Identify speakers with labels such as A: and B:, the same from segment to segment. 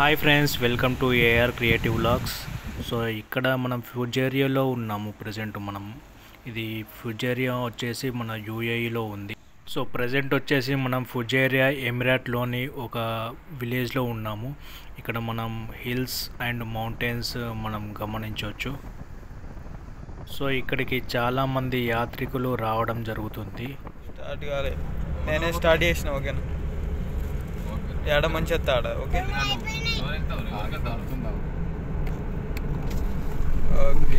A: Hi friends, welcome to AR creative vlogs. So ఇక్కడ మనం ఫ్యూజేరియాలో ఉన్నాము. ప్రజెంట్ మనం ఇది ఫ్యూజేరియా వచ్చేసి మన యూఏఈలో ఉంది. సో ప్రజెంట్ వచ్చేసి మనం ఫ్యూజేరియా ఎమిరేట్లోని ఒక విలేజ్లో ఉన్నాము. ఇక్కడ మనం హిల్స్ అండ్ మౌంటైన్స్ మనం గమనించవచ్చు. సో ఇక్కడికి చాలామంది యాత్రికులు రావడం జరుగుతుంది.
B: స్టార్ట్ కాలే, నేనే స్టార్ట్ చేసిన. ఓకేనా, ఏడ మంచి ఎత్తాడ. Okay okay.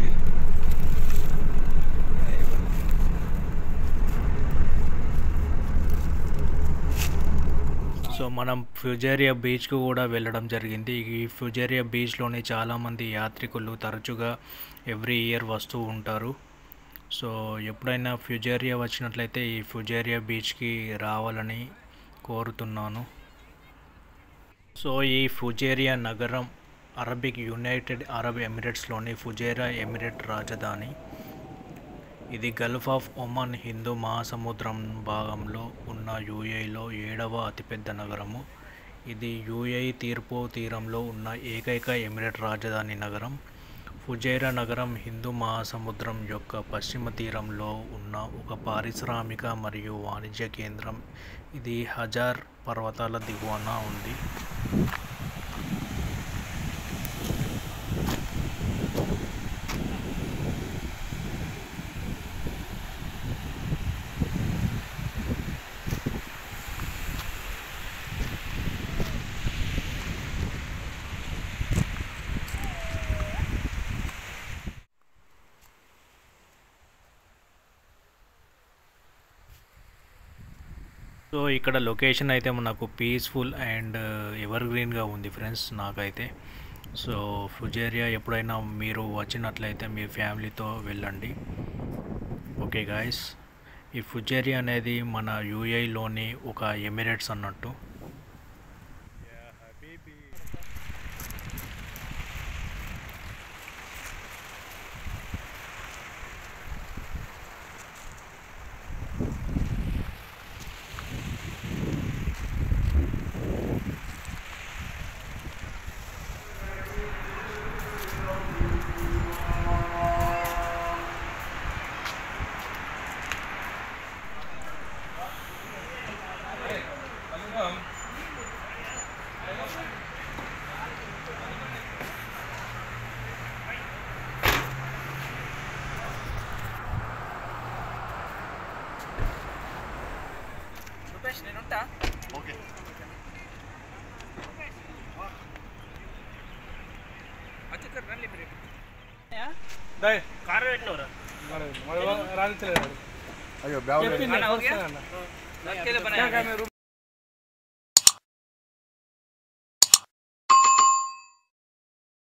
A: సో మనం ఫ్యూజేరియా బీచ్కు కూడా వెళ్ళడం జరిగింది. ఈ ఫ్యూజేరియా బీచ్లోని చాలామంది యాత్రికులు తరచుగా ఎవ్రీ ఇయర్ వస్తూ ఉంటారు. సో ఎప్పుడైనా ఫ్యూజేరియా వచ్చినట్లయితే ఈ ఫ్యూజేరియా బీచ్కి రావాలని కోరుతున్నాను. సో ఈ ఫుజేరియా నగరం అరబిక్ యునైటెడ్ అరబ్ ఎమిరేట్స్లోని ఫుజేరియా ఎమిరేట్ రాజధాని. ఇది గల్ఫ్ ఆఫ్ ఒమన్ హిందూ మహాసముద్రం భాగంలో ఉన్న యూఏఈలో 7వ అతిపెద్ద నగరము. ఇది యూఏఈ తూర్పు తీరంలో ఉన్న ఏకైక ఎమిరేట్ రాజధాని నగరం. ఫుజైరా నగరం హిందూ మహాసముద్రం యొక్క పశ్చిమ తీరంలో ఉన్న ఒక పారిశ్రామిక మరియు వాణిజ్య కేంద్రం. ఇది హజార్ పర్వతాల దిగువన ఉంది. సో ఇక్కడ లొకేషన్ అయితే మనకు పీస్ఫుల్ అండ్ ఎవర్ గ్రీన్గా ఉంది ఫ్రెండ్స్ నాకైతే. సో ఫుజేరియా ఎప్పుడైనా మీరు వచ్చినట్లయితే మీ ఫ్యామిలీతో వెళ్ళండి. ఓకే గాయస్, ఈ ఫుజేరియా అనేది మన యూఏఈలోని ఒక ఎమిరేట్స్ అన్నట్టు.
B: నేనుంటా. ఓకే,
C: అయ్యో